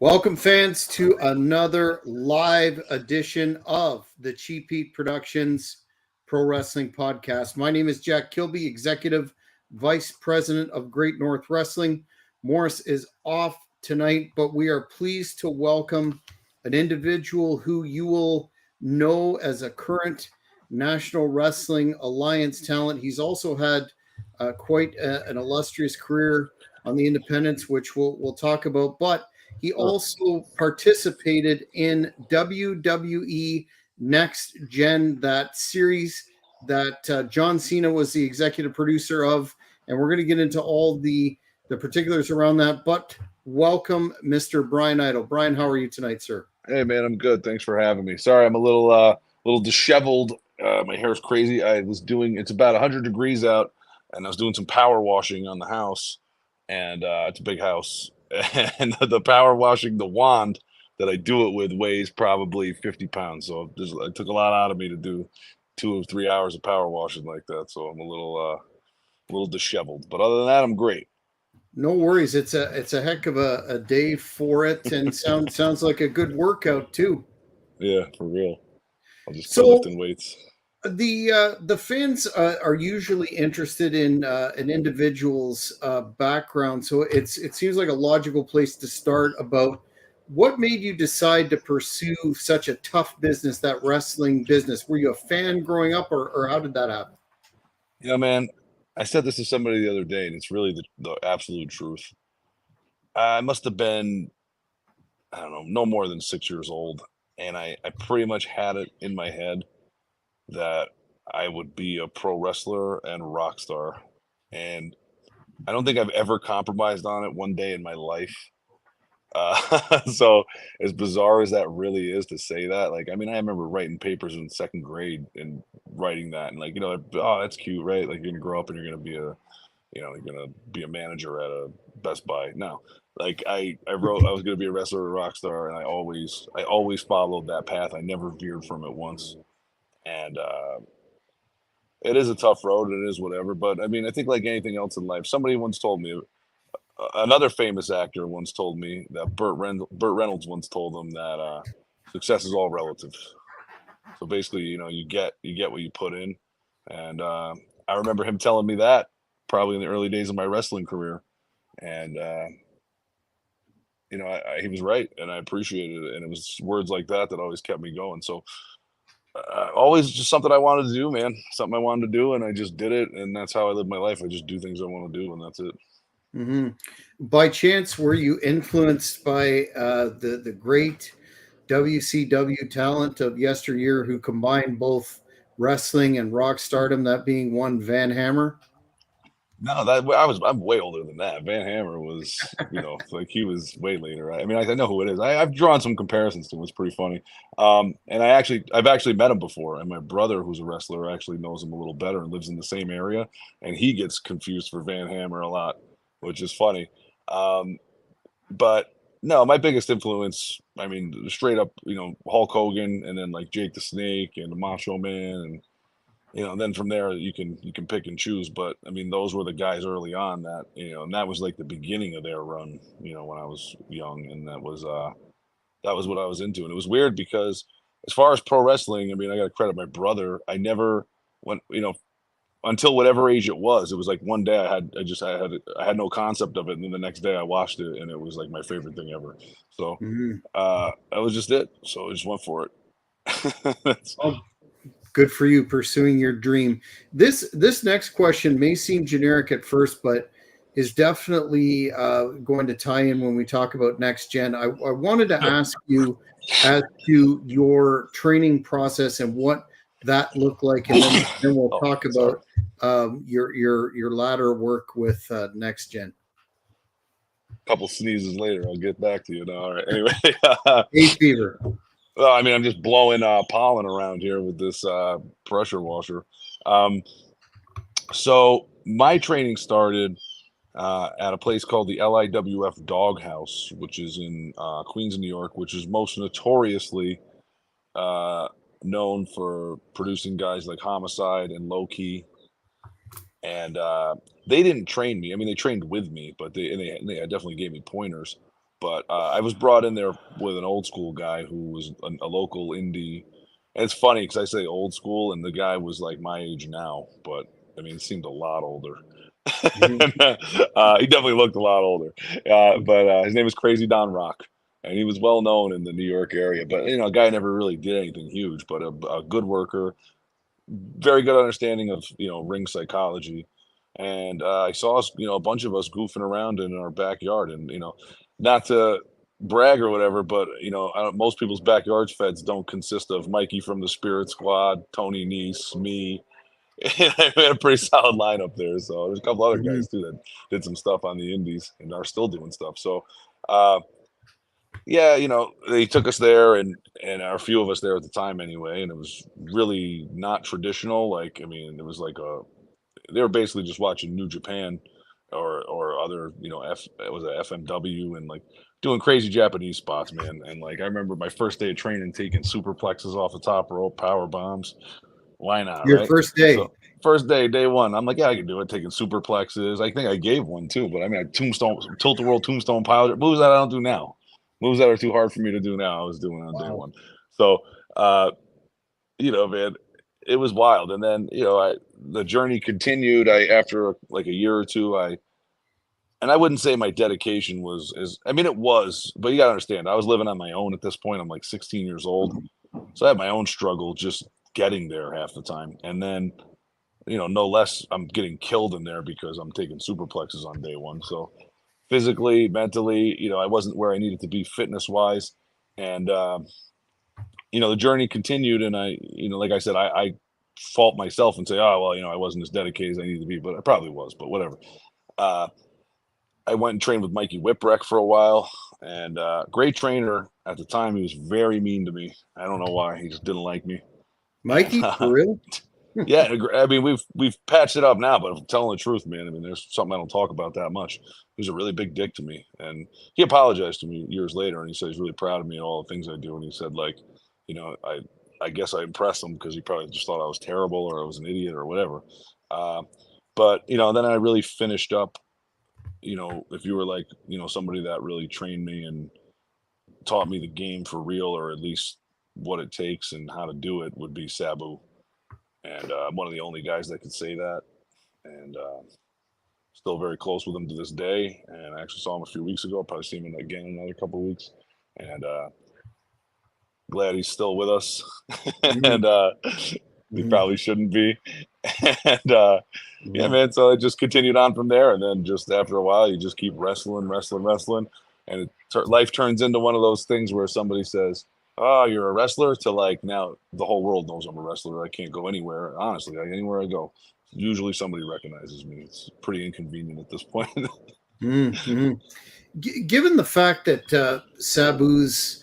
Welcome, fans, to another live edition of the Cheap Heat Productions Pro Wrestling Podcast. My name is Jack Kilby, Executive Vice President of Great North Wrestling. Morris is off tonight, but we are pleased to welcome an individual who you will know as a current National Wrestling Alliance talent. He's also had quite an illustrious career on the independents, which we'll talk about, but he also participated in WWE Next Gen, that series that John Cena was the executive producer of, and we're going to get into all the particulars around that. But welcome, Mr. Bryan Idol. Bryan, how are you tonight, sir? Hey, man, I'm good. Thanks for having me. Sorry, I'm a little disheveled. My hair's crazy. It's about 100 degrees out, and I was doing some power washing on the house, and it's a big house. And the power washing, the wand that I do it with weighs probably 50 pounds. So it took a lot out of me to do 2 or 3 hours of power washing like that. So I'm a little disheveled. But other than that, I'm great. No worries. It's a heck of a day for it, and sounds like a good workout too. Yeah, for real. I'll just start lifting weights. The fans are usually interested in an individual's background, so it seems like a logical place to start. About what made you decide to pursue such a tough business, that wrestling business? Were you a fan growing up, or how did that happen? Yeah, man, I said this to somebody the other day, and it's really the absolute truth. I must have been, I don't know, no more than 6 years old, and I pretty much had it in my head that I would be a pro wrestler and rock star. And I don't think I've ever compromised on it one day in my life. So as bizarre as that really is to say that, like, I mean, I remember writing papers in second grade and writing that and like, oh, that's cute, right? Like you're gonna grow up and you're gonna be a manager at a Best Buy. No, like I wrote I was gonna be a wrestler or a rock star, and I always followed that path. I never veered from it once. And it is a tough road. It is whatever. But I mean, I think like anything else in life, somebody once told me, another famous actor once told me that Burt Reynolds once told him that success is all relative. So basically, you get what you put in. And I remember him telling me that probably in the early days of my wrestling career. And, he was right, and I appreciated it. And it was words like that always kept me going. So always just something I wanted to do, man. Something I wanted to do, and I just did it, and that's how I live my life. I just do things I want to do, and that's it. Mm-hmm. By chance, were you influenced by the great WCW talent of yesteryear who combined both wrestling and rock stardom, that being one Van Hammer? No, I'm way older than that. Van Hammer was, like he was way later. I mean, I know who it is. I've drawn some comparisons to him. It's pretty funny. And I've actually met him before, and my brother, who's a wrestler, actually knows him a little better and lives in the same area, and he gets confused for Van Hammer a lot, which is funny. But no, my biggest influence, I mean, straight up, Hulk Hogan, and then like Jake the Snake and the Macho Man, and then from there you can pick and choose. But I mean, those were the guys early on that, and that was like the beginning of their run, when I was young, and that was what I was into. And it was weird because as far as pro wrestling, I mean, I got to credit my brother. I never went, until whatever age it was like one day I had no concept of it, and then the next day I watched it, and it was like my favorite thing ever. So that was just it. So I just went for it. Good for you pursuing your dream. This next question may seem generic at first, but is definitely going to tie in when we talk about Next Gen. I wanted to ask you as to your training process and what that looked like, and then we'll talk about your latter work with Next Gen. A couple sneezes later, I'll get back to you. No, all right. Anyway, hay fever. Well, I mean, I'm just blowing pollen around here with this pressure washer. So my training started at a place called the LIWF Doghouse, which is in Queens, New York, which is most notoriously known for producing guys like Homicide and Low Key. And they didn't train me. I mean, they trained with me, but they definitely gave me pointers. But I was brought in there with an old school guy who was a local indie. And it's funny because I say old school, and the guy was like my age now, but I mean, he seemed a lot older. Mhm. He definitely looked a lot older. But his name was Crazy Don Rock, and he was well known in the New York area. But a guy never really did anything huge, but a good worker, very good understanding of ring psychology. And I saw us, a bunch of us goofing around in our backyard, and not to brag or whatever, but most people's backyard feds don't consist of Mikey from the Spirit Squad, Tony Nese, me. And I had a pretty solid lineup there. So there's a couple other Mhm. guys too that did some stuff on the indies and are still doing stuff. So uh, yeah, they took us there, and a few of us there at the time anyway, and it was really not traditional. Like, I mean, it was like they were basically just watching New Japan or other, it was a FMW, and like doing crazy Japanese spots, man. And like I remember my first day of training taking superplexes off the top rope, power bombs. Why not, Your right? first day. So first day one, I'm like, yeah, I can do it. Taking superplexes. I think I gave one too, but I mean, I tombstone, tilt the world, tombstone pile, moves that I don't do now. Moves that are too hard for me to do now. I was doing on day Wow. one. So, man, it was wild. And then, the journey continued. After like a year or two, and I wouldn't say my dedication was I mean, it was, but you got to understand, I was living on my own at this point. I'm like 16 years old. So I had my own struggle just getting there half the time. And then, no less, I'm getting killed in there because I'm taking superplexes on day one. So physically, mentally, I wasn't where I needed to be fitness wise. And, the journey continued. And like I said, I fault myself and say, oh, well, I wasn't as dedicated as I needed to be, but I probably was, but whatever. Uh, I went and trained with Mikey Whipwreck for a while, and great trainer at the time. He was very mean to me. I don't know why. He just didn't like me. And Mikey, for real? yeah, I mean, we've patched it up now, but if I'm telling the truth, man, I mean, there's something I don't talk about that much. He was a really big dick to me, and he apologized to me years later, and he said he's really proud of me and all the things I do, and he said, like, I guess I impressed him because he probably just thought I was terrible or I was an idiot or whatever. Uh, but then I really finished up. If you were like, somebody that really trained me and taught me the game for real, or at least what it takes and how to do it, would be Sabu. And I'm one of the only guys that could say that. And still very close with him to this day. And I actually saw him a few weeks ago. I'll probably see him again in another couple of weeks. And glad he's still with us. Mhm. And he Mhm. probably shouldn't be. And yeah, Mhm. man. So it just continued on from there. And then just after a while, you just keep wrestling. And life turns into one of those things where somebody says, oh, you're a wrestler, to like, now the whole world knows I'm a wrestler. I can't go anywhere. Honestly, anywhere I go, usually somebody recognizes me. It's pretty inconvenient at this point. Mhm. Given the fact that Sabu's,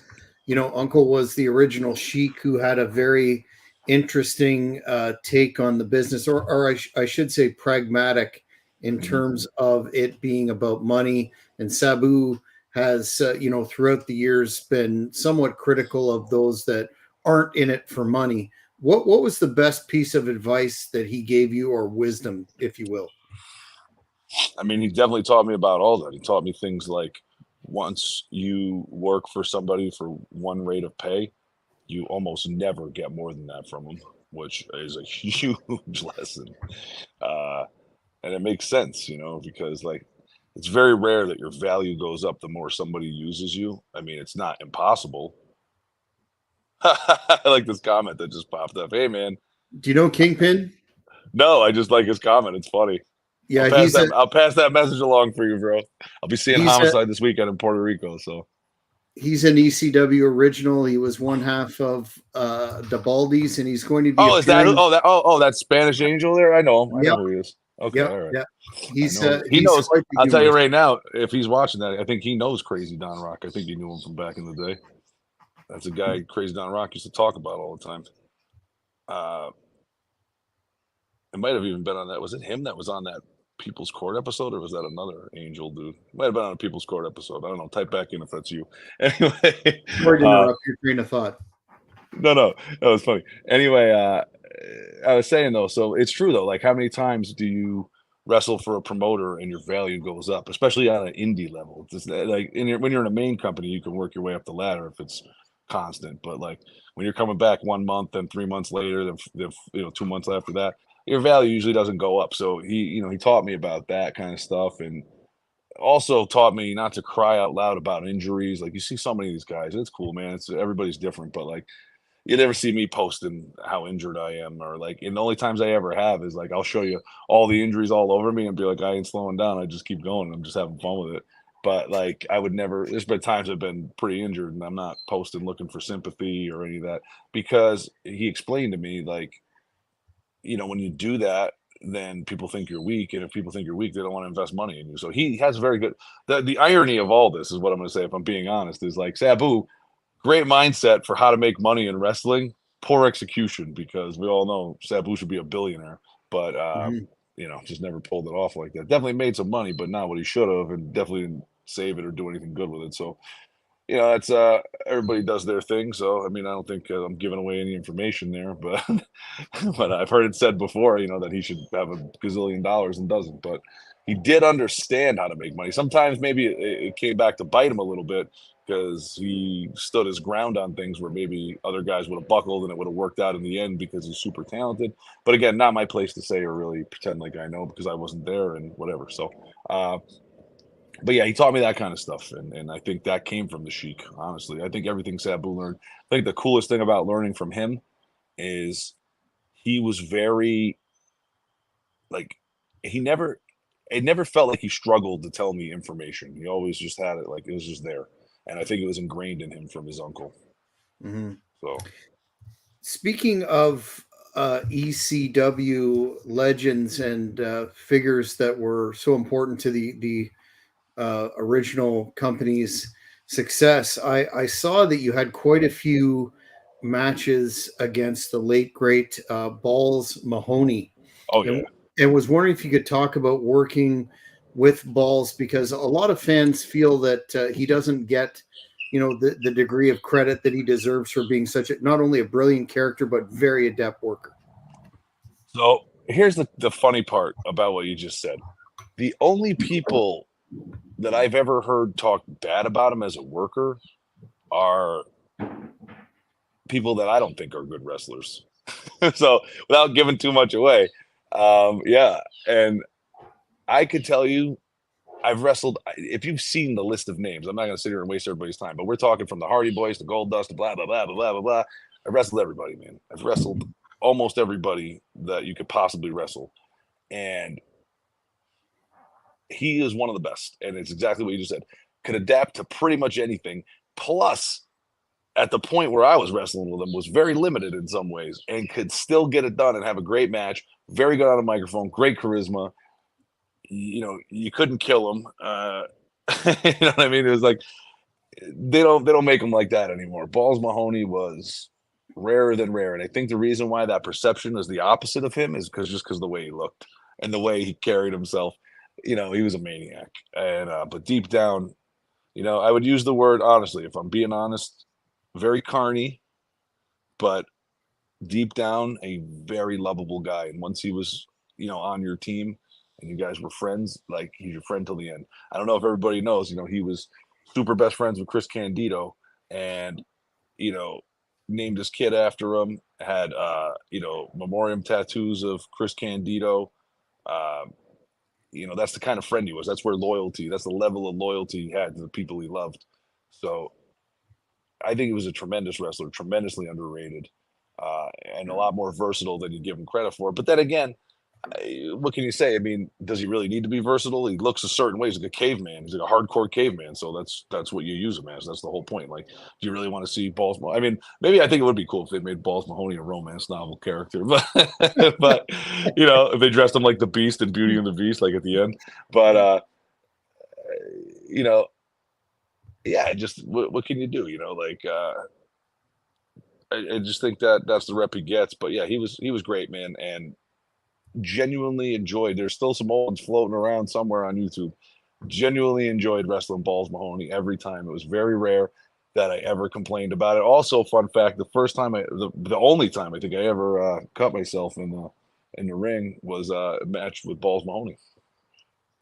uncle was the original Sheik who had a very interesting take on the business, or I should say pragmatic in Mhm. terms of it being about money. And Sabu has, throughout the years been somewhat critical of those that aren't in it for money. What was the best piece of advice that he gave you, or wisdom, if you will? I mean, he definitely taught me about all that. He taught me things like, once you work for somebody for one rate of pay, you almost never get more than that from them, which is a huge lesson. Uh, and it makes sense, because like, it's very rare that your value goes up the more somebody uses you. I mean, it's not impossible. I like this comment that just popped up. Hey, man. Do you know Kingpin? No, I just like his comment. It's funny. Yeah, he's a I'll pass that message along for you, bro. I'll be seeing he's a Homicide this weekend in Puerto Rico. So, he's an ECW original. He was one half of the Baldies, and he's going to be oh, is that? appearing. That Spanish Angel there? I know him. I know Yep, who he is. Okay, yep, all right. yep. I He's know him. He he's knows. quite the I'll tell you humorist. right now, if he's watching that, I think he knows Crazy Don Rock. I think he knew him from back in the day. That's a guy Crazy Don Rock used to talk about all the time. Uh, it might have even been on that. Was it him that was on that People's Court episode, or was that another Angel dude? Might have been on a People's Court episode. I don't know. Type back in if that's you. Anyway, Sorry to interrupt your train of thought. no, that was funny. Anyway, I was saying though, so it's true though. Like, how many times do you wrestle for a promoter and your value goes up, especially on an indie level. It's just like when you're in a main company, you can work your way up the ladder if it's constant. But like when you're coming back 1 month, then 3 months later, then 2 months after that, your value usually doesn't go up. So he taught me about that kind of stuff, and also taught me not to cry out loud about injuries. Like you see so many of these guys, it's cool, man. It's everybody's different, but like you never see me posting how injured I am, or like, and the only times I ever have is like I'll show you all the injuries all over me and be like, I ain't slowing down. I just keep going. I'm just having fun with it. But like I would never. There's been times I've been pretty injured, and I'm not posting looking for sympathy or any of that, because he explained to me like, when you do that, then people think you're weak, and if people think you're weak, they don't want to invest money in you. So he has very good. The irony of all this is what I'm going to say. If I'm being honest, is like Sabu, great mindset for how to make money in wrestling, poor execution, because we all know Sabu should be a billionaire, but Mhm. just never pulled it off like that. Definitely made some money, but not what he should have, and definitely didn't save it or do anything good with it. So that's everybody does their thing. So I mean, I don't think I'm giving away any information there, but but I've heard it said before, that he should have a gazillion dollars and doesn't. But he did understand how to make money. Sometimes maybe it came back to bite him a little bit, because he stood his ground on things where maybe other guys would have buckled and it would have worked out in the end because he's super talented. But again, not my place to say or really pretend like I know, because I wasn't there and whatever. So, but yeah, he taught me that kind of stuff, and I think that came from the Sheik. Honestly, I think everything Sabu learned. I think the coolest thing about learning from him is he was very like he never it never felt like he struggled to tell me information. He always just had it, like it was just there, and I think it was ingrained in him from his uncle. Mhm. So Speaking of ECW legends and figures that were so important to the original company's success, I saw that you had quite a few matches against the late great Balls Mahoney, oh yeah. and was wondering if you could talk about working with Balls, because a lot of fans feel that he doesn't get the degree of credit that he deserves for being such a not only a brilliant character but very adept worker. So here's the funny part about what you just said. The only people that I've ever heard talk bad about him as a worker are people that I don't think are good wrestlers. So without giving too much away, yeah, and I could tell you, I've wrestled. If you've seen the list of names, I'm not going to sit here and waste everybody's time, but we're talking from the Hardy Boys to Gold Dust to blah blah blah blah blah blah blah. I've wrestled everybody, man. I've wrestled almost everybody that you could possibly wrestle, and he is one of the best. And it's exactly what you just said. Could adapt to pretty much anything. Plus, at the point where I was wrestling with him, was very limited in some ways, and could still get it done and have a great match. Very good on a microphone, great charisma. You couldn't kill him. You know what I mean? It was like they don't make them like that anymore. Balls Mahoney was rarer than rare, and I think the reason why that perception is the opposite of him is because the way he looked and the way he carried himself. He was a maniac, and but deep down, I would use the word honestly, if I'm being honest, very carny, but deep down, a very lovable guy. And once he was, on your team and you guys were friends, like he's your friend till the end. I don't know if everybody knows, he was super best friends with Chris Candido, and, you know, named his kid after him, had, memoriam tattoos of Chris Candido. Um, that's the kind of friend he was. That's that's the level of loyalty he had to the people he loved. So I think he was a tremendous wrestler, tremendously underrated, and a lot more versatile than you give him credit for. But then again, what can you say? I mean, does he really need to be versatile? He looks a certain way. He's like a caveman. He's like a hardcore caveman. So that's what you use him as. That's the whole point. Like, do you really want to see Balls? I mean, maybe I think it would be cool if they made Balls Mahoney a romance novel character, but but if they dressed him like the Beast and Beauty and the Beast, like at the end. But you know, yeah, just what can you do? Like I just think that's the rep he gets. But yeah, he was great, man, and genuinely enjoyed. There's still some old ones floating around somewhere on YouTube. Genuinely enjoyed wrestling Balls Mahoney every time. It was very rare that I ever complained about it. Also, fun fact: the only time I think I ever cut myself in the ring was a match with Balls Mahoney.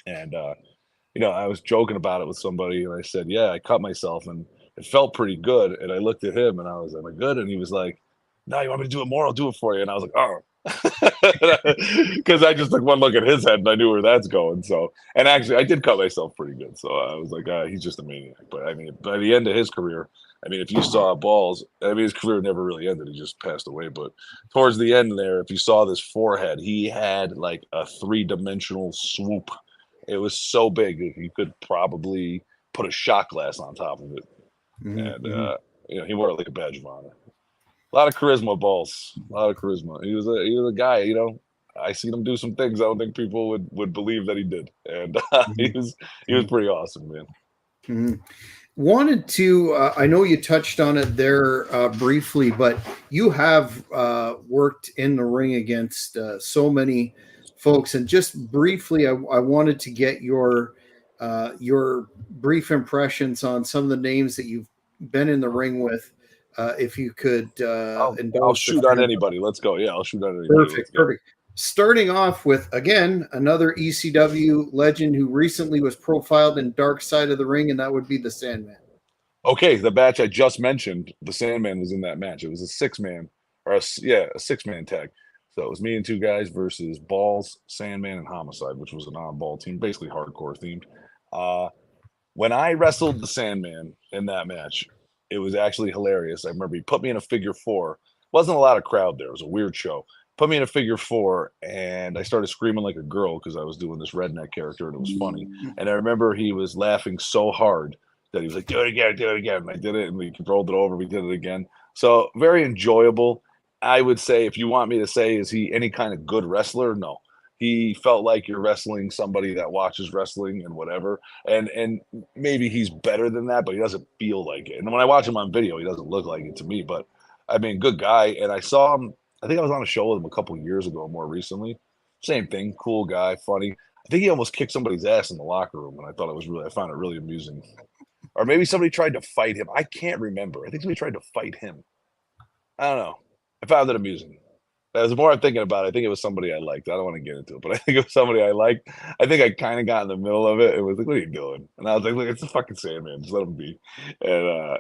And I was joking about it with somebody, and I said, "Yeah, I cut myself, and it felt pretty good." And I looked at him, and I was like, "Am I good?" And he was like, "No, you want me to do it more? I'll do it for you." And I was like, "Oh," because I just took one look at his head, and I knew where that's going. So, and actually, I did cut myself pretty good. So I was like, "He's just a maniac." But I mean, by the end of his career, I mean, if you saw Balls, I mean, his career never really ended. He just passed away. But towards the end there, if you saw this forehead, he had like a three-dimensional swoop. It was so big that you could probably put a shot glass on top of it. And Mm-hmm. he wore it like a badge of honor. A lot of charisma, Balls. A lot of charisma. He was a guy. I seen him do some things I don't think people would believe that he did, and he was pretty awesome, man. Mm-hmm. Wanted to, I know you touched on it there briefly, but you have worked in the ring against so many folks. And just briefly, I wanted to get your brief impressions on some of the names that you've been in the ring with. If you could I'll indulge the shoot on fans. anybody. Let's go. Yeah, I'll shoot on anybody. Let's Perfect, go. perfect. Starting off with, again, another ECW legend who recently was profiled in Dark Side of the Ring, and that would be the Sandman. Okay, the match I just mentioned, the Sandman was in that match. It was a six-man, or a six-man tag. So it was me and two guys versus Balls, Sandman, and Homicide, which was an on-ball team, basically hardcore themed. Uh, when I wrestled the Sandman in that match, it was actually hilarious. I remember he put me in a figure four. Wasn't a lot of crowd there. It was a weird show. Put me in a figure four, and I started screaming like a girl because I was doing this redneck character, and it was funny. And I remember he was laughing so hard that he was like, "Do it again, do it again." And I did it, and we rolled it over. We did it again. So very enjoyable. I would say, if you want me to say, is he any kind of good wrestler? No. He felt like you're wrestling somebody that watches wrestling and whatever. And maybe he's better than that, but he doesn't feel like it. And when I watch him on video, he doesn't look like it to me. But I mean, good guy. And I saw him. I think I was on a show with him a couple of years ago, more recently. Same thing, cool guy, funny. I think he almost kicked somebody's ass in the locker room, and I found it really amusing. Or maybe somebody tried to fight him. I can't remember. I think somebody tried to fight him. I don't know. I found it amusing. As the more I'm thinking about it, I think it was somebody I liked. I don't want to get into it, but I think it was somebody I liked. I think I kind of got in the middle of it. It was like, "What are you doing?" And I was like, "Look, it's a fucking Sandman. Just let him be." And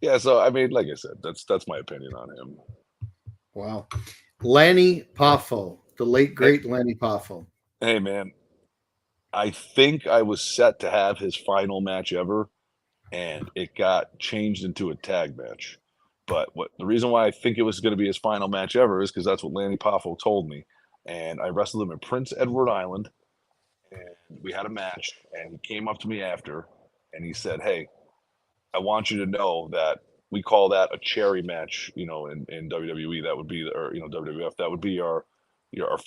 yeah, so I mean, like I said, that's my opinion on him. Wow. Lanny Poffo, the late, Hey, great Lanny Poffo. hey, man, I think I was set to have his final match ever, and it got changed into a tag match. But the reason why I think it was going to be his final match ever is because that's what Lanny Poffo told me. And I wrestled him in Prince Edward Island, and we had a match. And he came up to me after, and he said, "Hey, I want you to know that we call that a cherry match. In WWE, that would be, or WWF, that would be our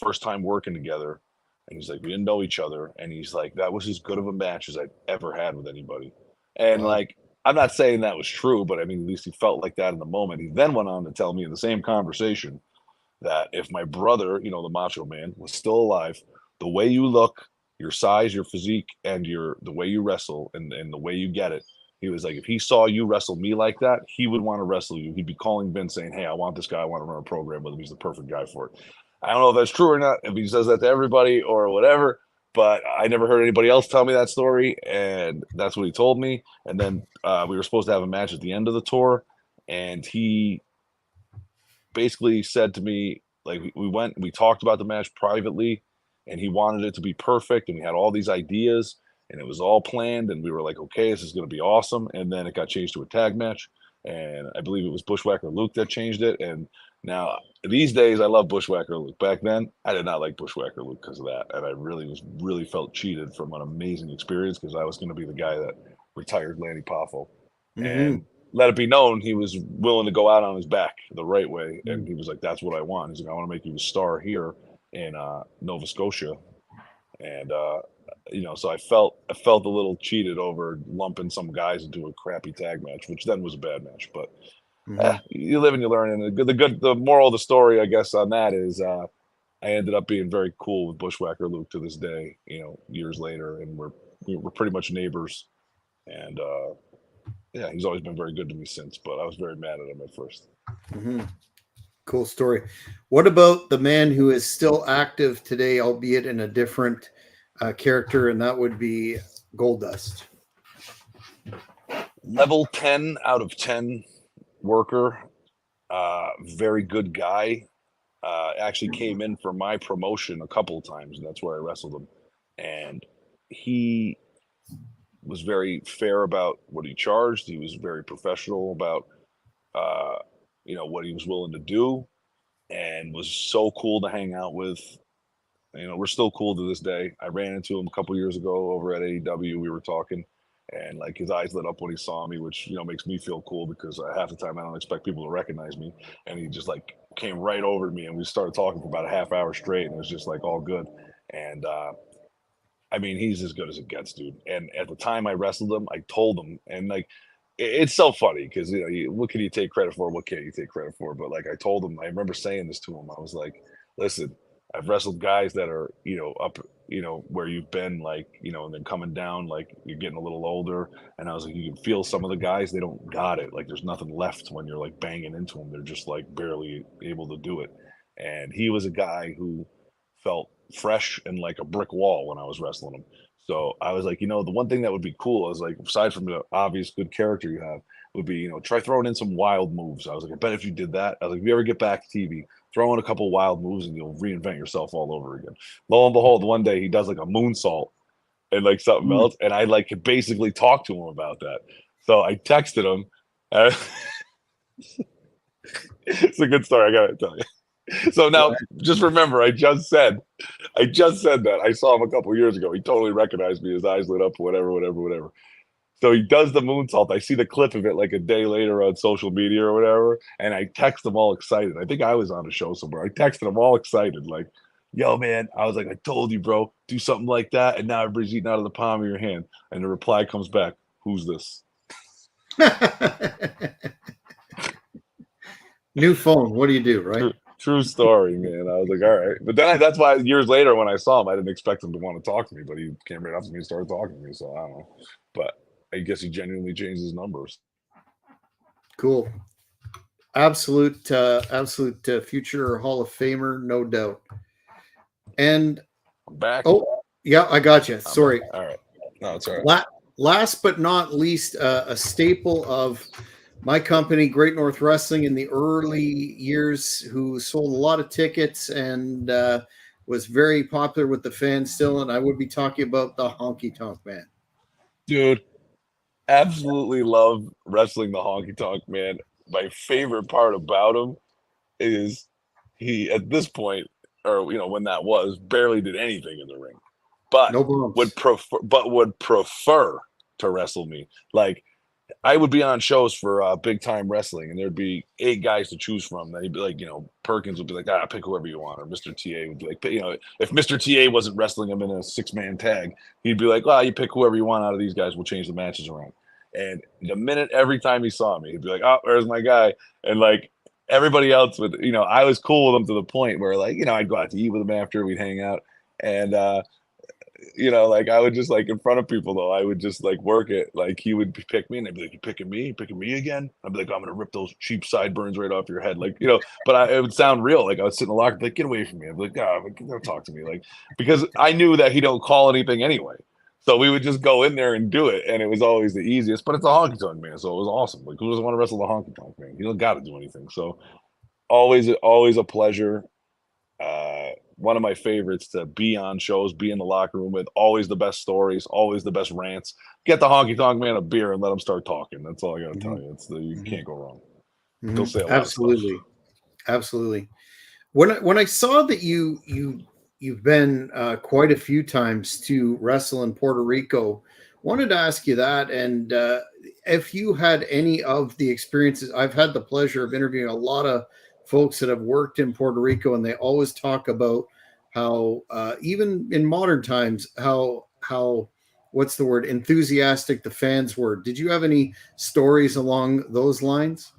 first time working together." And he's like, "We didn't know each other," and he's like, "That was as good of a match as I've ever had with anybody." And Wow. like, I'm not saying that was true, but I mean, at least he felt like that in the moment. He then went on to tell me in the same conversation that if my brother, the Macho Man, was still alive, the way you look, your size, your physique, and the way you wrestle and the way you get it, he was like, if he saw you wrestle me like that, he would want to wrestle you. He'd be calling Vince saying, "Hey, I want this guy. I want to run a program with him. He's the perfect guy for it." I don't know if that's true or not, if he says that to everybody or whatever, but I never heard anybody else tell me that story, and that's what he told me. And then we were supposed to have a match at the end of the tour, and he basically said to me, like, we talked about the match privately, and he wanted it to be perfect, and we had all these ideas, and it was all planned, and we were like, okay, this is going to be awesome. And then it got changed to a tag match, and I believe it was Bushwhacker Luke that changed it. And now these days I love Bushwhacker Luke. Back then I did not like Bushwhacker Luke because of that, and I really felt cheated from an amazing experience because I was going to be the guy that retired Lanny Poffo. Mm-hmm. And let it be known he was willing to go out on his back the right way, and he was like, "That's what I want." He's like, "I want to make you a star here in Nova Scotia," and so I felt a little cheated over lumping some guys into a crappy tag match, which then was a bad match. But Mm-hmm. you live and you learn. And the moral of the story, I guess, on that is I ended up being very cool with Bushwhacker Luke to this day. Years later, and we're pretty much neighbors, and yeah, he's always been very good to me since, but I was very mad at him at first. Mm-hmm. Cool story. What about the man who is still active today, albeit in a different character, and that would be Goldust. Level 10 out of 10 worker. Very good guy. Actually came in for my promotion a couple of times, and that's where I wrestled him. And he was very fair about what he charged. He was very professional about, what he was willing to do, and was so cool to hang out with. We're still cool to this day. I ran into him a couple years ago over at AEW. We were talking, and like his eyes lit up when he saw me, which makes me feel cool because half the time I don't expect people to recognize me. And he just like came right over to me, and we started talking for about a half hour straight, and it was just like all good. And I mean, he's as good as it gets, dude. And at the time I wrestled him, I told him, and like, it's so funny because what can you take credit for? What can't you take credit for? But like, I told him, I remember saying this to him. I was like, listen, I've wrestled guys that are, up, where you've been, like, and then coming down, like you're getting a little older. And I was like, you can feel some of the guys, they don't got it. Like, there's nothing left when you're like banging into them. They're just like barely able to do it. And he was a guy who felt fresh and like a brick wall when I was wrestling him. So I was like, the one thing that would be cool is like, aside from the obvious good character you have, would be, try throwing in some wild moves. I was like, I bet if you did that, I was like, if you ever get back to TV, throw in a couple wild moves and you'll reinvent yourself all over again. Lo and behold, one day he does like a moonsault and like something else, and I like could basically talk to him about that. So I texted him. It's a good story. I gotta tell you. So now, just remember, I just said that I saw him a couple years ago. He totally recognized me. His eyes lit up, whatever. So he does the moonsault. I see the clip of it like a day later on social media or whatever, and I text him all excited. I think I was on a show somewhere. I texted him all excited, like, "Yo, man!" I was like, "I told you, bro, do something like that." And now everybody's eating out of the palm of your hand. And the reply comes back, "Who's this?" New phone. What do you do, right? True story, man. I was like, all right. But then that's why years later when I saw him, I didn't expect him to want to talk to me, but he came right up to me and started talking to me. So I don't know. But I guess he genuinely changed his numbers. Cool. Absolute future Hall of Famer, no doubt. And I'm back. Oh, yeah, I got you. Sorry. All right. No, it's all right. Last but not least, a staple of my company, Great North Wrestling, in the early years, who sold a lot of tickets and was very popular with the fans still. And I would be talking about the Honky Tonk Man. Dude, absolutely love wrestling the Honky Tonk Man. My favorite part about him is he, at this point, or when that was, barely did anything in the ring, but would prefer to wrestle me. Like, I would be on shows for big time wrestling, and there'd be 8 guys to choose from. Then he'd be like, Perkins would be like, pick whoever you want, or Mr. TA would be like, if Mr. TA wasn't wrestling him in a 6-man tag, he'd be like, well, you pick whoever you want out of these guys. We'll change the matches around. And the minute, every time he saw me, he'd be like, oh, where's my guy? And like everybody else would, I was cool with him to the point where like, I'd go out to eat with him after, we'd hang out, and like I would just like in front of people though, I would just like work it. Like he would pick me and I'd be like, you picking me? You picking me again? I'd be like, I'm gonna rip those cheap sideburns right off your head. Like, but it would sound real. Like I would sit in the locker, like, get away from me. I'd be like, don't talk to me. Like, because I knew that he don't call anything anyway. So we would just go in there and do it. And it was always the easiest, but it's a Honky Tonk Man. So it was awesome. Like, who doesn't want to wrestle the Honky Tonk Man? You don't got to do anything. So always a pleasure. One of my favorites to be on shows, be in the locker room with. Always the best stories, always the best rants. Get the Honky Tonk Man a beer and let him start talking. That's all I got to tell you. You can't go wrong. He'll say a lot of stuff. Absolutely. When I saw that you've been quite a few times to wrestle in Puerto Rico, wanted to ask you that, and if you had any of the experiences. I've had the pleasure of interviewing a lot of folks that have worked in Puerto Rico, and they always talk about how even in modern times, how what's the word, enthusiastic the fans were. Did you have any stories along those lines?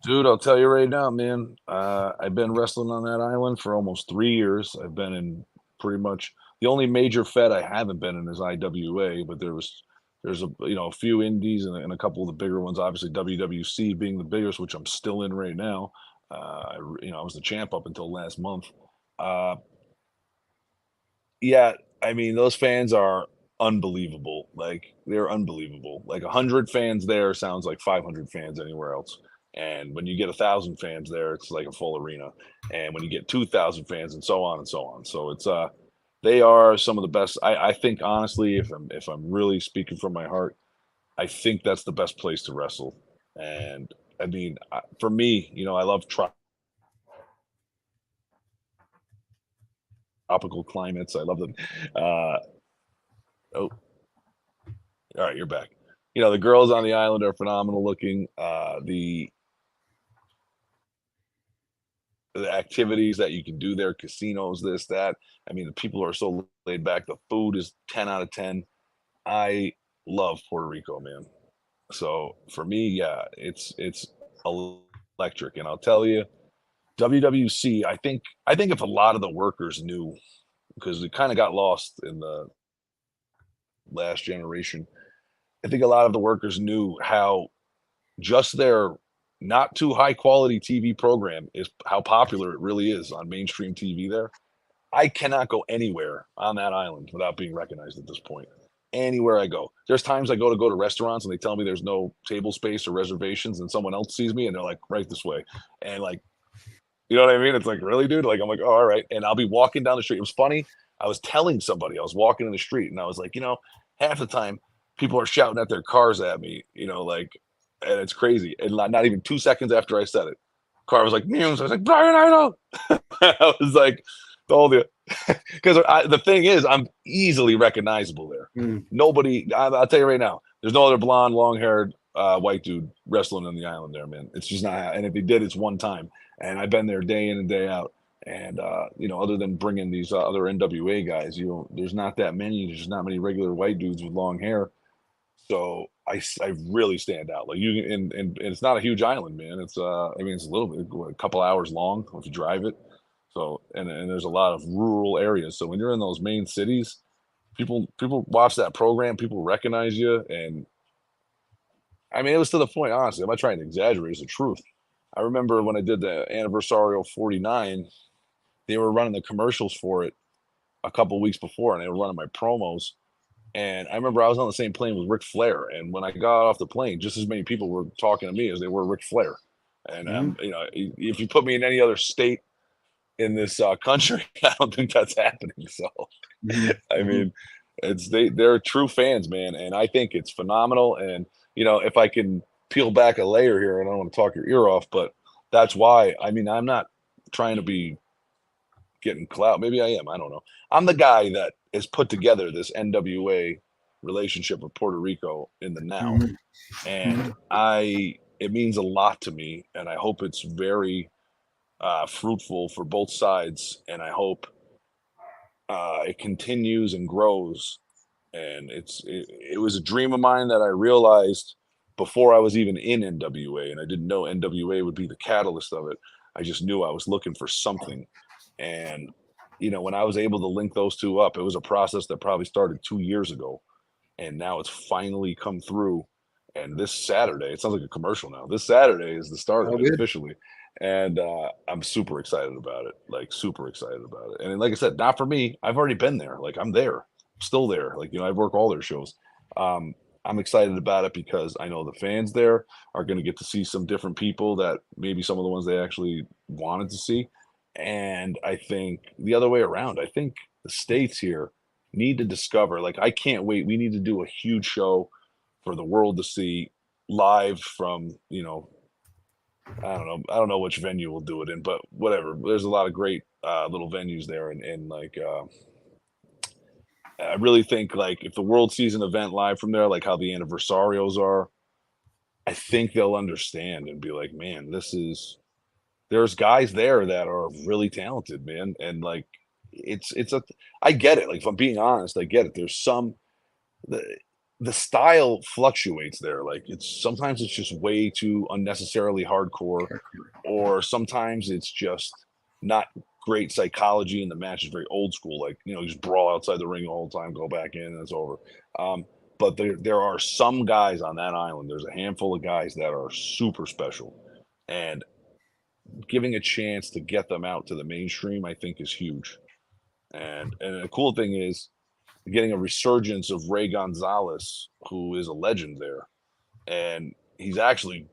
Dude, I'll tell you right now, man. I've been wrestling on that island for almost 3 years. I've been in pretty much the only major fed I haven't been in is IWA, but there's a few indies and a couple of the bigger ones. Obviously, WWC being the biggest, which I'm still in right now. I was the champ up until last month. Yeah, I mean, those fans are unbelievable. Like they're unbelievable. Like 100 fans there sounds like 500 fans anywhere else. And when you get 1,000 fans there, it's like a full arena. And when you get 2,000 fans, and so on and so on. So it's they are some of the best. I think honestly, if I'm really speaking from my heart, I think that's the best place to wrestle. And I mean, for me, I love tropical climates. I love them. Uh, oh, all right, you're back. The girls on the island are phenomenal looking. The activities that you can do there, casinos, this, that. I mean, the people are so laid back. The food is 10 out of 10. I love Puerto Rico, man. So for me, yeah, it's electric. And I'll tell you, WWC, I think if a lot of the workers knew, because it kind of got lost in the last generation, I think a lot of the workers knew how just their not too high quality TV program is how popular it really is on mainstream TV there. I cannot go anywhere on that island without being recognized at this point. Anywhere I go. There's times I go to restaurants and they tell me there's no table space or reservations and someone else sees me and they're like, right this way. And like, you know what I mean? It's like, really, dude? Like, I'm like, oh, all right. And I'll be walking down the street. It was funny. I was telling somebody, I was walking in the street and I was like, half the time people are shouting at their cars at me, like, and it's crazy. And not even 2 seconds after I said it, car was like, Muse. I was like, Bryan, I know. I was like, told you. Because the thing is, I'm easily recognizable there. Nobody, I'll tell you right now, there's no other blonde, long haired white dude wrestling on the island there, man. It's just not, and if he did, it's one time. And I've been there day in and day out. And, other than bringing these other NWA guys, there's not that many. There's just not many regular white dudes with long hair. So I really stand out. Like and it's not a huge island, man. It's it's a little bit, a couple hours long if you drive it. So and there's a lot of rural areas. So when you're in those main cities, people watch that program, people recognize you, and I mean it was to the point. Honestly, I'm not trying to exaggerate. It's the truth. I remember when I did the Anniversarial 49, they were running the commercials for it a couple weeks before, and they were running my promos. And I remember I was on the same plane with Ric Flair, and when I got off the plane, just as many people were talking to me as they were Ric Flair. And if you put me in any other state in this country, I don't think that's happening. So, I mean, they're true fans, man, and I think it's phenomenal. And if I can peel back a layer here, and I don't want to talk your ear off, but that's why. I mean, I'm not trying to be getting clout. Maybe I am. I don't know. I'm the guy that has put together this NWA relationship with Puerto Rico in the now, and it means a lot to me, and I hope it's very fruitful for both sides, and I hope it continues and grows. And it was a dream of mine that I realized before I was even in NWA, and I didn't know NWA would be the catalyst of it. I just knew I was looking for something. And when I was able to link those two up, it was a process that probably started 2 years ago, and now it's finally come through. And this Saturday, it sounds like a commercial now. This Saturday is the start of it officially, and I'm super excited about it. Like super excited about it. And like I said, not for me. I've already been there. Like I'm there, still there. Like I work all their shows. I'm excited about it because I know the fans there are going to get to see some different people that maybe some of the ones they actually wanted to see. And I think the other way around, I think the states here need to discover, like, I can't wait. We need to do a huge show for the world to see live from, I don't know which venue we'll do it in, but whatever. There's a lot of great little venues there. And like, I really think like if the world sees an event live from there, like how the anniversarios are, I think they'll understand and be like, man, there's guys there that are really talented, man. And like, I get it. Like, if I'm being honest, I get it. There's the, the style fluctuates there. Like sometimes it's just way too unnecessarily hardcore, or sometimes it's just not great psychology and the match is very old school. Like, just brawl outside the ring the whole time, go back in and it's over. But there are some guys on that island. There's a handful of guys that are super special, and giving a chance to get them out to the mainstream, I think, is huge. And the cool thing is, getting a resurgence of Ray Gonzalez, who is a legend there, and he's actually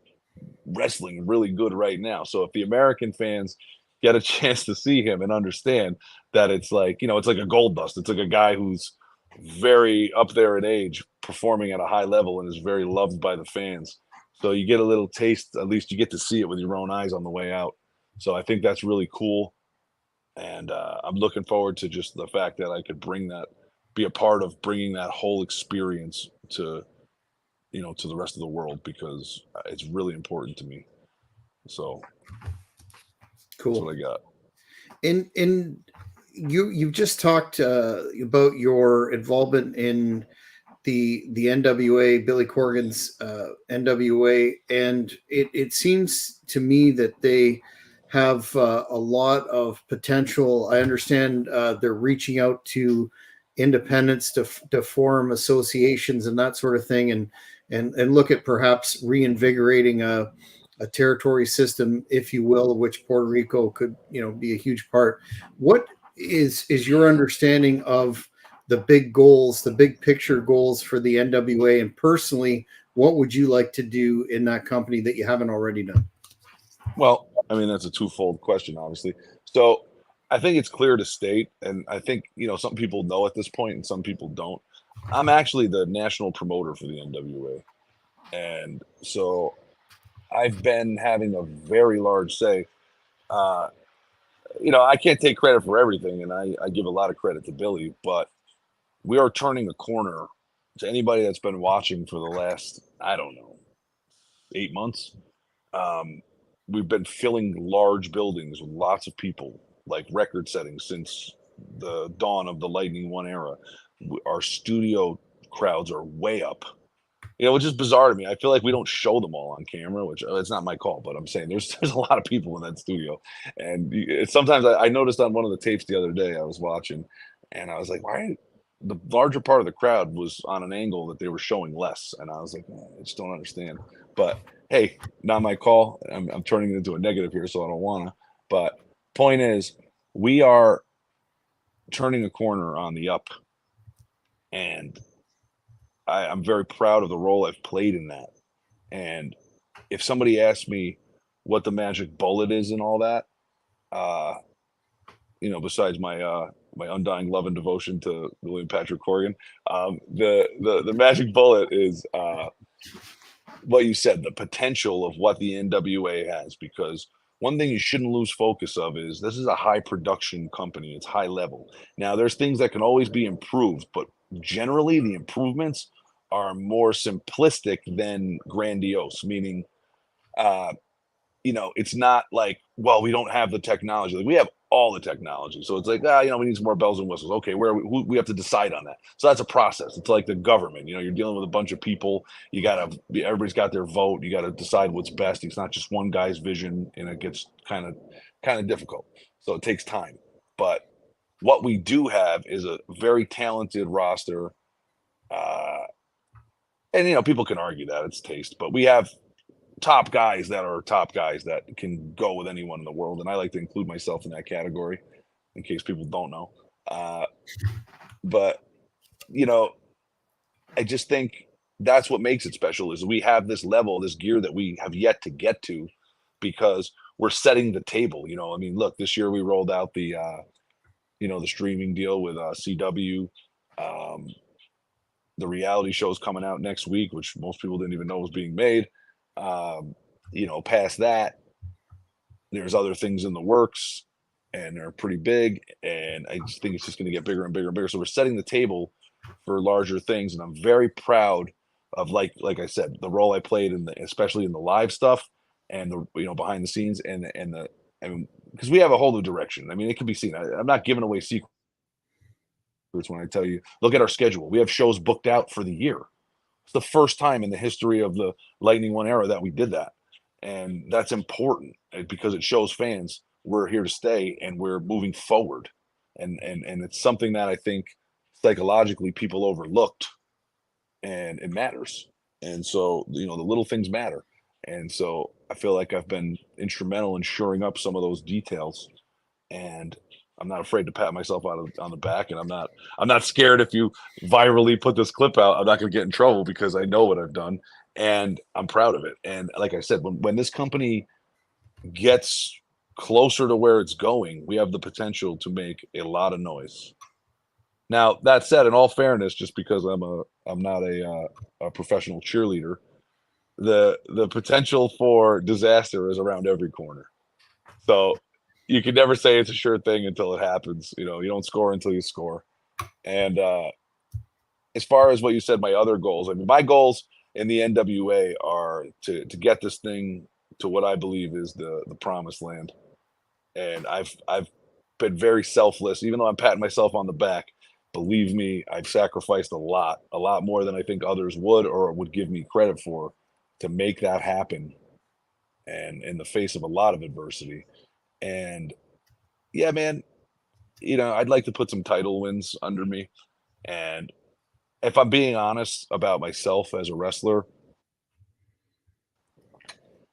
wrestling really good right now. So if the American fans get a chance to see him and understand that it's like, it's like a gold dust. It's like a guy who's very up there in age, performing at a high level and is very loved by the fans. So you get a little taste, at least you get to see it with your own eyes on the way out. So I think that's really cool. And I'm looking forward to just the fact that I could be a part of bringing that whole experience to to the rest of the world, because it's really important to me. So that's Cool. what I got. And you just talked about your involvement in the NWA, Billy Corgan's NWA, and it seems to me that they have a lot of potential. I understand they're reaching out to independents to form associations and that sort of thing, and look at perhaps reinvigorating a territory system, if you will, of which Puerto Rico could be a huge part. What is your understanding of the big goals, the big picture goals for the NWA? And personally, what would you like to do in that company that you haven't already done? Well, I mean, that's a twofold question, obviously. So I think it's clear to state, and I think, some people know at this point and some people don't. I'm actually the national promoter for the NWA. And so I've been having a very large say. Uh, I can't take credit for everything, and I give a lot of credit to Billy, but we are turning a corner. To anybody that's been watching for the last, I don't know, 8 months, um, we've been filling large buildings with lots of people, like record setting since the dawn of the Lightning One era. Our studio crowds are way up. Which is bizarre to me. I feel like we don't show them all on camera, which it's not my call, but I'm saying there's a lot of people in that studio, and sometimes I noticed on one of the tapes the other day I was watching, and I was like, why? The larger part of the crowd was on an angle that they were showing less, and I was like, I just don't understand. But hey, not my call. I'm turning it into a negative here, so I don't wanna. But point is, we are turning a corner on the up, and I'm very proud of the role I've played in that. And if somebody asks me what the magic bullet is and all that, uh, besides my undying love and devotion to William Patrick Corgan, the magic bullet is what you said, the potential of what the NWA has. Because one thing you shouldn't lose focus of is this is a high production company. It's high level. Now, there's things that can always be improved, but generally the improvements are more simplistic than grandiose, meaning uh, it's not like, well, we don't have the technology. Like, we have all the technology. So it's like, we need some more bells and whistles. Okay, we have to decide on that. So that's a process. It's like the government. You're dealing with a bunch of people. Everybody's got their vote. You got to decide what's best. It's not just one guy's vision, and it gets kind of difficult. So it takes time. But what we do have is a very talented roster. Uh, and people can argue that it's taste, but we have top guys that are top guys that can go with anyone in the world, and I like to include myself in that category in case people don't know. But you know, I just think that's what makes it special is we have this level, this gear that we have yet to get to because we're setting the table. I mean, look, this year we rolled out the streaming deal with CW. Um, the reality show is coming out next week, which most people didn't even know was being made. Past that, there's other things in the works, and they're pretty big. And I just think it's just going to get bigger and bigger and bigger. So we're setting the table for larger things, and I'm very proud of like I said, the role I played especially in the live stuff and the behind the scenes I mean, because we have a whole new direction. I mean, it can be seen. I'm not giving away secrets when I tell you, look at our schedule. We have shows booked out for the year. It's the first time in the history of the Lightning One era that we did that. And that's important because it shows fans we're here to stay and we're moving forward. And it's something that I think psychologically people overlooked, and it matters. And so, the little things matter. And so I feel like I've been instrumental in shoring up some of those details. And I'm not afraid to pat myself on the back, and I'm not scared if you virally put this clip out. I'm not going to get in trouble because I know what I've done, and I'm proud of it. And like I said, when this company gets closer to where it's going, we have the potential to make a lot of noise. Now, that said, in all fairness, just because I'm not a professional cheerleader, the potential for disaster is around every corner. So you can never say it's a sure thing until it happens. You know, you don't score until you score. And as far as what you said, my other goals, I mean, my goals in the NWA are to get this thing to what I believe is the promised land. And I've been very selfless, even though I'm patting myself on the back. Believe me, I've sacrificed a lot more than I think others would or would give me credit for to make that happen. And in the face of a lot of adversity. And yeah, man, you know, I'd like to put some title wins under me. And if I'm being honest about myself as a wrestler,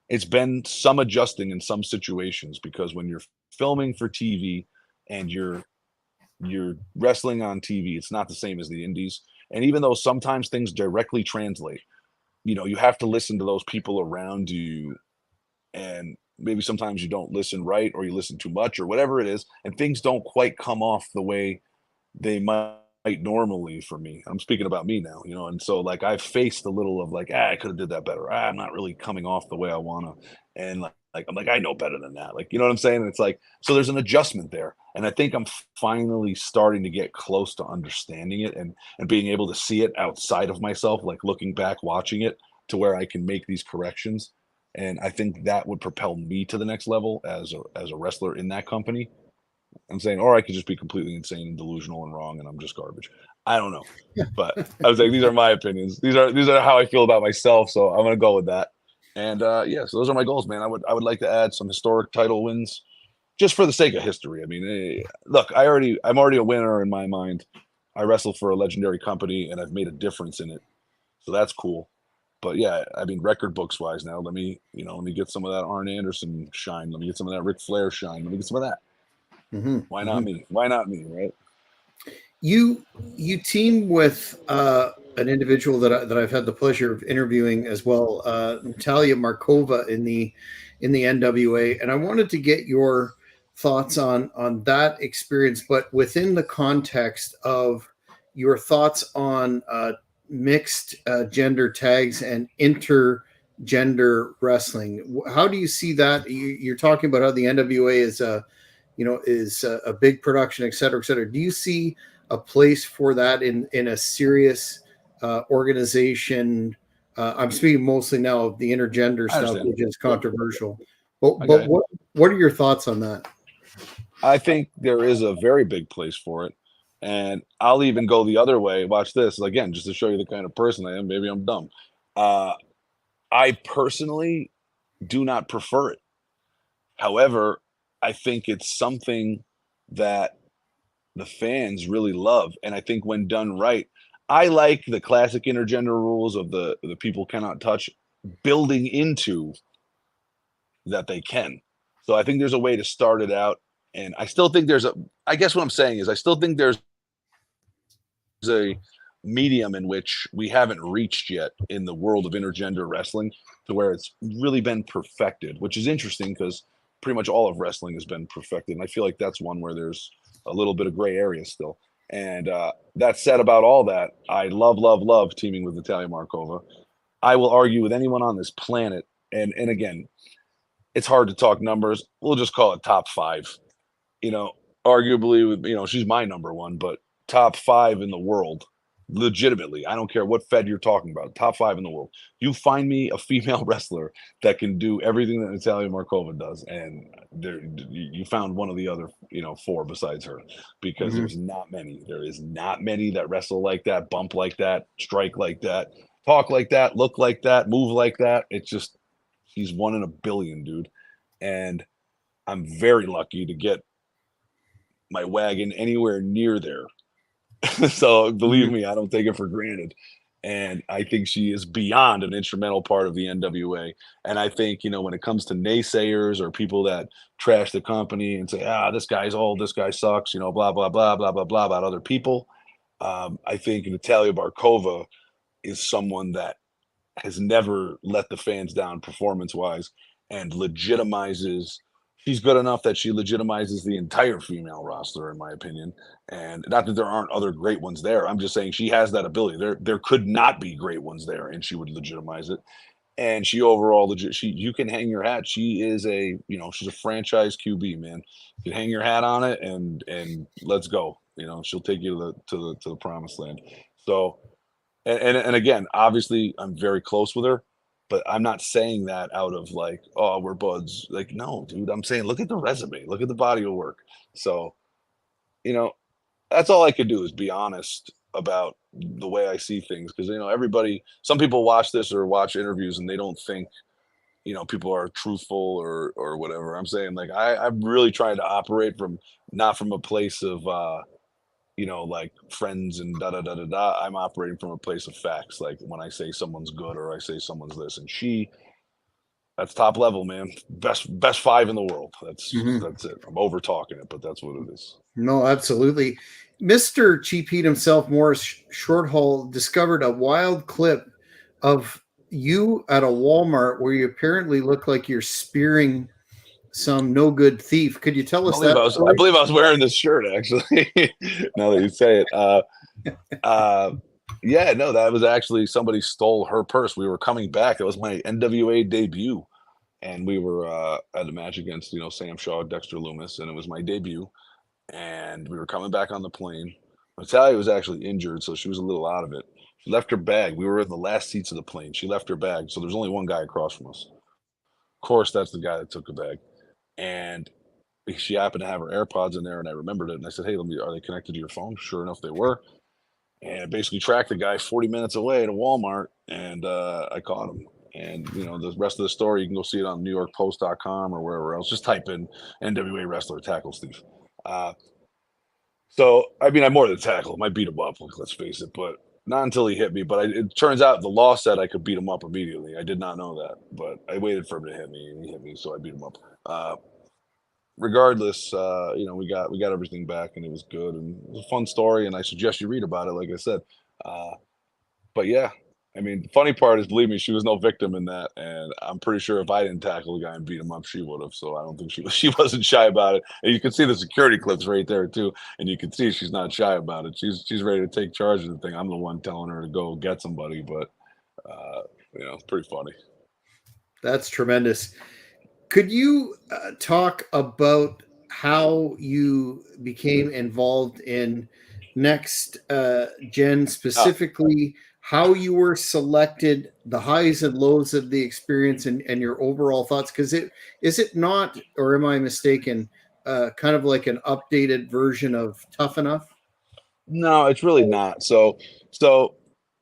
it's been some adjusting in some situations because when you're filming for TV and you're wrestling on TV, it's not the same as the indies. And even though sometimes things directly translate, you know, you have to listen to those people around you, and maybe sometimes you don't listen right or you listen too much or whatever it is, and things don't quite come off the way they might normally for me. I'm speaking about me now, you know, and so like I've faced a little of like, I could have did that better. I'm not really coming off the way I wanna. And like I'm like, I know better than that. Like, you know what I'm saying? And it's like, so there's an adjustment there. And I think I'm finally starting to get close to understanding it and being able to see it outside of myself, like looking back, watching it to where I can make these corrections. And I think that would propel me to the next level as a wrestler in that company. I'm saying, or I could just be completely insane and delusional and wrong, and I'm just garbage. I don't know, but I was like, these are my opinions. These are how I feel about myself. So I'm gonna go with that. And yeah, so those are my goals, man. I would like to add some historic title wins, just for the sake of history. I mean, look, I'm already a winner in my mind. I wrestle for a legendary company, and I've made a difference in it, so that's cool. But yeah, I mean, record books wise, now let me get some of that Arn Anderson shine. Let me get some of that Ric Flair shine. Let me get some of that. Mm-hmm. Why not me? Why not me? Right? You team with an individual that I've had the pleasure of interviewing as well, Natalia Markova in the NWA, and I wanted to get your thoughts on that experience, but within the context of your thoughts on mixed gender tags and intergender wrestling. How do you see that? You're talking about how the NWA is a big production, et cetera, et cetera. Do you see a place for that in a serious organization? I'm speaking mostly now of the intergender stuff, which is controversial. But what are your thoughts on that? I think there is a very big place for it. And I'll even go the other way. Watch this again, just to show you the kind of person I am. Maybe I'm dumb. I personally do not prefer it. However, I think it's something that the fans really love. And I think when done right, I like the classic intergender rules of the people cannot touch, building into that they can. So I think there's a way to start it out. And I still think I guess what I'm saying is I still think there's a medium in which we haven't reached yet in the world of intergender wrestling to where it's really been perfected, which is interesting because pretty much all of wrestling has been perfected. And I feel like that's one where there's a little bit of gray area still. And that said, about all that, I love teaming with Natalia Markova. I will argue with anyone on this planet. And again, it's hard to talk numbers. We'll just call it top 5. You know, arguably, she's my number 1, but top 5 in the world, legitimately. I don't care what Fed you're talking about. Top 5 in the world. You find me a female wrestler that can do everything that Natalia Markova does, and you found one of the other, 4 besides her, because there's not many. There is not many that wrestle like that, bump like that, strike like that, talk like that, look like that, move like that. It's just she's 1 in a billion, dude, and I'm very lucky to get my wagon anywhere near there. So believe me, I don't take it for granted. And I think she is beyond an instrumental part of the NWA. And I think, when it comes to naysayers or people that trash the company and say, this guy's old, this guy sucks, blah, blah, blah, blah, blah, blah about other people. I think Natalia Barkova is someone that has never let the fans down performance wise and legitimizes. She's good enough that she legitimizes the entire female roster, in my opinion. And not that there aren't other great ones there. I'm just saying she has that ability. There could not be great ones there, and she would legitimize it. And she overall legit. You can hang your hat. She is she's a franchise QB, man. You can hang your hat on it, and let's go. She'll take you to the promised land. So and again, obviously, I'm very close with her, but I'm not saying that out of like, oh, we're buds. Like, no, dude, I'm saying look at the resume, look at the body of work. So, you know, that's all I could do is be honest about the way I see things because everybody. Some people watch this or watch interviews and they don't think people are truthful or whatever. I'm saying like I'm really trying to operate from not from a place of like friends and da da da da da. I'm operating from a place of facts. Like when I say someone's good or I say someone's this, and that's top level, man. Best five in the world. Mhm. That's it. I'm over talking it, but that's what it is. No, absolutely. Mr. Cheap Heat himself, Morris Shorthall, discovered a wild clip of you at a Walmart where you apparently look like you're spearing some no good thief. Could you tell us that I story? believe I was wearing this shirt actually. Now that you say it, yeah, no, that was actually somebody stole her purse. We were coming back. It was my NWA debut, and we were at a match against Sam Shaw, Dexter Loomis, and it was my debut. And we were coming back on the plane. Natalia was actually injured, so she was a little out of it. She left her bag. We were in the last seats of the plane. She left her bag, so there's only one guy across from us. Of course, that's the guy that took the bag. And she happened to have her AirPods in there, and I remembered it. And I said, "Hey, are they connected to your phone?" Sure enough, they were. And basically tracked the guy 40 minutes away at a Walmart, and I caught him. And the rest of the story, you can go see it on NewYorkPost.com or wherever else. Just type in NWA wrestler tackle Steve. So, I mean, I'm more than tackle him. I beat him up, let's face it, but not until he hit me. But it turns out the law said I could beat him up immediately. I did not know that, but I waited for him to hit me, and he hit me, so I beat him up. Regardless, we got everything back, and it was good, and it was a fun story. And I suggest you read about it, like I said. But yeah, I mean, the funny part is, believe me, she was no victim in that, and I'm pretty sure if I didn't tackle the guy and beat him up, she would have. So I don't think she wasn't shy about it. And you can see the security clips right there too, and you can see she's not shy about it. She's ready to take charge of the thing. I'm the one telling her to go get somebody, but it's pretty funny. That's tremendous. Could you talk about how you became involved in Next Gen, Ah, specifically how you were selected, the highs and lows of the experience, and your overall thoughts? Because is it not, or am I mistaken, kind of like an updated version of Tough Enough? no, it's really not. So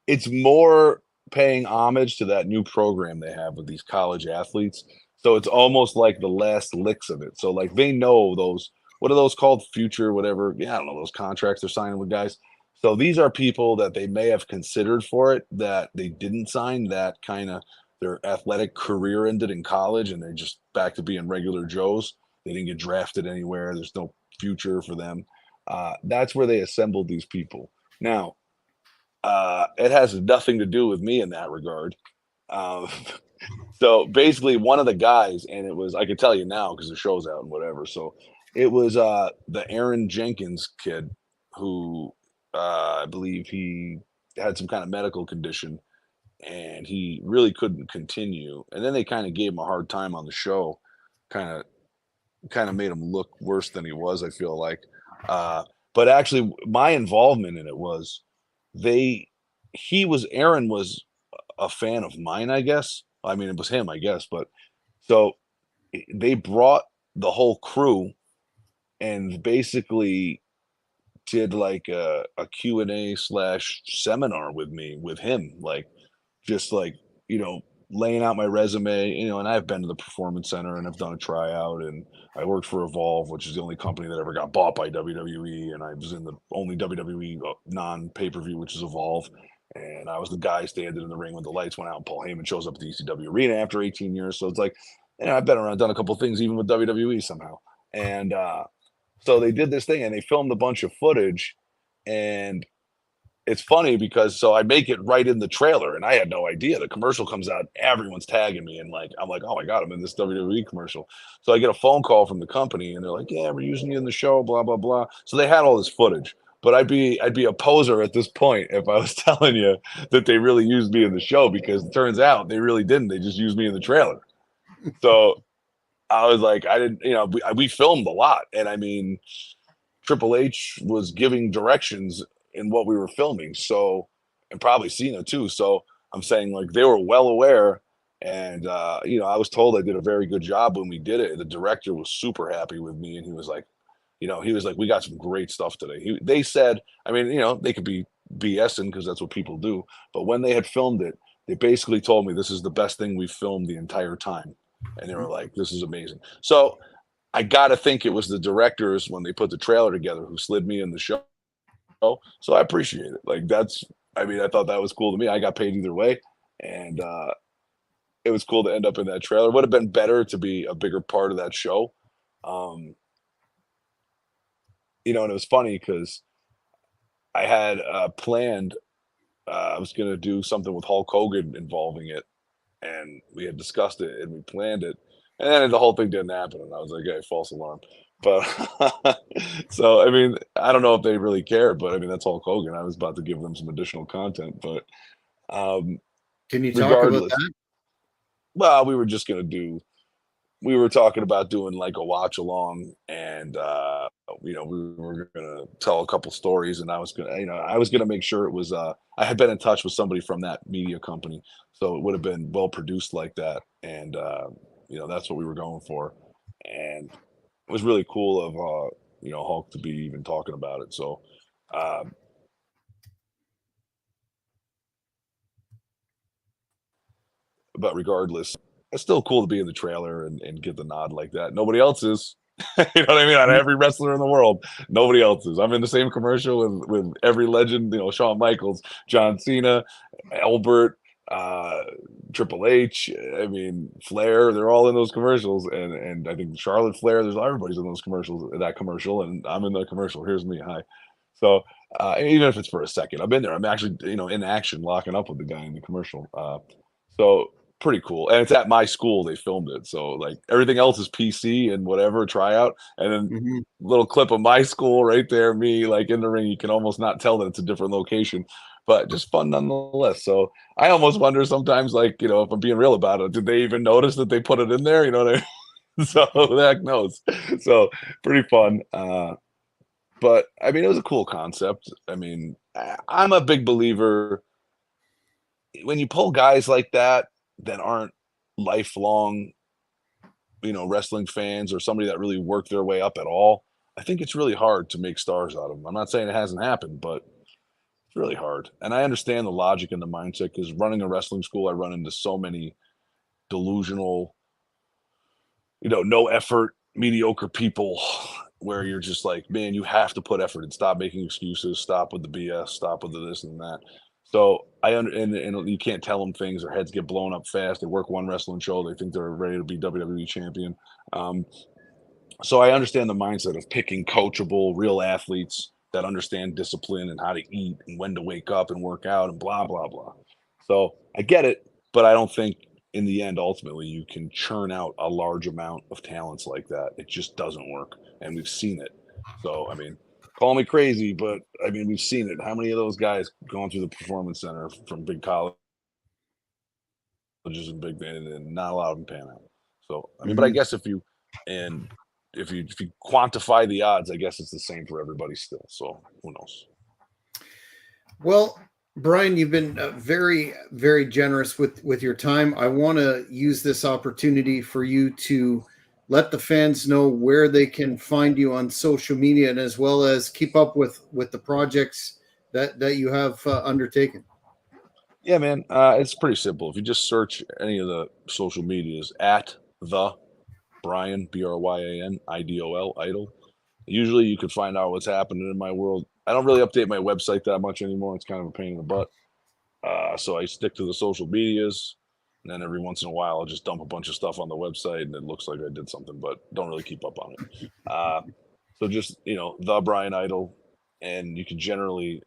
it's more paying homage to that new program they have with these college athletes. So it's almost like the last licks of it. So like they know those, what are those called? Future, whatever. Yeah, I don't know, those contracts they're signing with guys. So these are people that they may have considered for it that they didn't sign, that kind of their athletic career ended in college and they're just back to being regular Joes. They didn't get drafted anywhere. There's no future for them. That's where they assembled these people. Now, it has nothing to do with me in that regard. Um, so basically, one of the guys, and it was, I could tell you now because the show's out and whatever. So it was the Aaron Jenkins kid who I believe he had some kind of medical condition and he really couldn't continue. And then they kind of gave him a hard time on the show, kind of made him look worse than he was, I feel like. But actually, my involvement in it was they Aaron was a fan of mine, I guess. I mean, it was him, I guess. But so they brought the whole crew and basically did like a Q&A slash seminar with me, with him, like just like, you know, laying out my resume, and I've been to the performance center and I've done a tryout and I worked for Evolve, which is the only company that ever got bought by WWE. And I was in the only WWE non pay-per-view, which is Evolve. And I was the guy standing in the ring when the lights went out, and Paul Heyman shows up at the ECW arena after 18 years. So it's like, I've been around, done a couple things even with WWE somehow. And so they did this thing and they filmed a bunch of footage. And it's funny because so I make it right in the trailer and I had no idea. The commercial comes out, everyone's tagging me, and like I'm like, oh my God, I'm in this WWE commercial. So I get a phone call from the company and they're like, yeah, we're using you in the show, blah, blah, blah. So they had all this footage. But I'd be a poser at this point if I was telling you that they really used me in the show, because it turns out they really didn't. They just used me in the trailer. So I was like, I didn't, we filmed a lot. And I mean, Triple H was giving directions in what we were filming. So, and probably Cena too. So I'm saying like they were well aware. And, I was told I did a very good job when we did it. The director was super happy with me. And he was like, we got some great stuff today. They said, I mean, they could be BSing because that's what people do. But when they had filmed it, they basically told me this is the best thing we've filmed the entire time. And they were like, this is amazing. So I got to think it was the directors when they put the trailer together who slid me in the show. So I appreciate it. Like I thought that was cool to me. I got paid either way. And it was cool to end up in that trailer. It would have been better to be a bigger part of that show. And it was funny because I had planned, I was going to do something with Hulk Hogan involving it. And we had discussed it and we planned it. And then the whole thing didn't happen. And I was like, hey, false alarm. But so, I mean, I don't know if they really care, but I mean, that's Hulk Hogan. I was about to give them some additional content, but Can you talk about regardless, that? well, we were talking about doing like a watch along, and we were gonna tell a couple stories, and I was gonna make sure it was I had been in touch with somebody from that media company, so it would have been well produced like that, and that's what we were going for, and it was really cool of Hulk to be even talking about it. So uh, but regardless, it's still cool to be in the trailer and get the nod like that. Nobody else is. You know what I mean? Out of every wrestler in the world, nobody else is. I'm in the same commercial with every legend, Shawn Michaels, John Cena, Albert, Triple H, I mean, Flair, they're all in those commercials. And I think Charlotte Flair, everybody's in those commercials, that commercial, and I'm in the commercial. Here's me. Hi. So even if it's for a second, I've been there. I'm actually, in action, locking up with the guy in the commercial. So pretty cool. And it's at my school they filmed it. So like everything else is PC and whatever, tryout. And then Mhm. little clip of my school right there, me like in the ring. You can almost not tell that it's a different location, but just fun nonetheless. So I almost wonder sometimes, like, if I'm being real about it, did they even notice that they put it in there? You know what I mean? So who the heck knows? So pretty fun. But I mean, it was a cool concept. I mean, I'm a big believer when you pull guys like that aren't lifelong, wrestling fans or somebody that really worked their way up at all. I think it's really hard to make stars out of them. I'm not saying it hasn't happened, but it's really hard. And I understand the logic and the mindset, because running a wrestling school, I run into so many delusional, no effort, mediocre people where you're just like, man, you have to put effort and stop making excuses, stop with the BS, stop with the this and that. So and you can't tell them things. Their heads get blown up fast. They work one wrestling show, they think they're ready to be WWE champion. Um, so I understand the mindset of picking coachable, real athletes that understand discipline and how to eat and when to wake up and work out and blah blah blah. So I get it, but I don't think in the end, ultimately, you can churn out a large amount of talents like that. It just doesn't work, and we've seen it. So I mean, call me crazy, but I mean, we've seen it. How many of those guys going through the performance center from big colleges and big, and not a lot of them pan out. So I mean, but I Mhm. guess and if you quantify the odds, I guess it's the same for everybody still. So who knows? Well, Bryan, you've been very, very generous with your time. I want to use this opportunity for you to let the fans know where they can find you on social media, and as well as keep up with the projects that you have undertaken. Yeah, man. It's pretty simple. If you just search any of the social medias at the Bryan, Bryan, Idol, Idol. Usually you can find out what's happening in my world. I don't really update my website that much anymore. It's kind of a pain in the butt. So I stick to the social medias, and then every once in a while I'll just dump a bunch of stuff on the website, and it looks like I did something, but don't really keep up on it. So just the Bryan Idol, and you can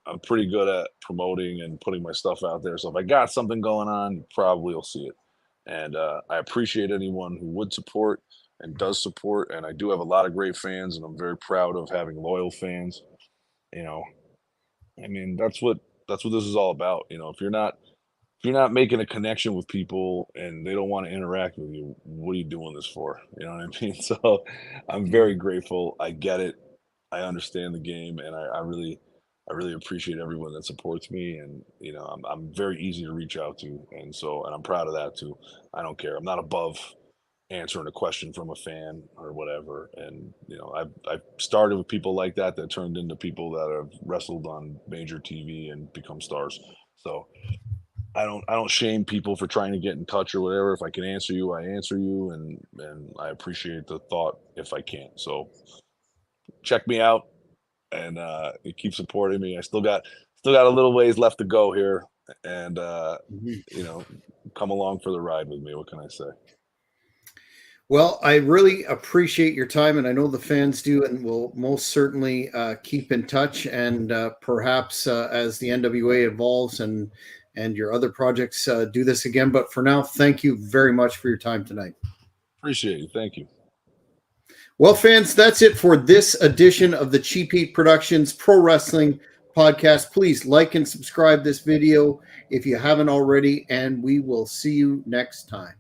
I'm pretty good at promoting and putting my stuff out there. So if I got something going on, you probably will see it. And I appreciate anyone who would support and does support, and I do have a lot of great fans, and I'm very proud of having loyal fans. You know, I mean, that's what this is all about. If you're not making a connection with people and they don't want to interact with you, what are you doing this for? You know what I mean? So I'm very grateful. I get it. I understand the game, and I really appreciate everyone that supports me. And I'm very easy to reach out to, and I'm proud of that too. I don't care. I'm not above answering a question from a fan or whatever. And I've started with people like that turned into people that have wrestled on major TV and become stars. So I don't shame people for trying to get in touch or whatever. If I can answer you, I answer you, and I appreciate the thought if I can't. So check me out, and you keep supporting me. I still got a little ways left to go here, and Mhm. you know, come along for the ride with me. What can I say? Well, I really appreciate your time, and I know the fans do, and will most certainly keep in touch. And perhaps as the NWA evolves and your other projects, do this again. But for now, thank you very much for your time tonight. Appreciate you. Thank you. Well, fans, that's it for this edition of the Cheap Heat Productions Pro Wrestling Podcast. Please like and subscribe this video if you haven't already, and we will see you next time.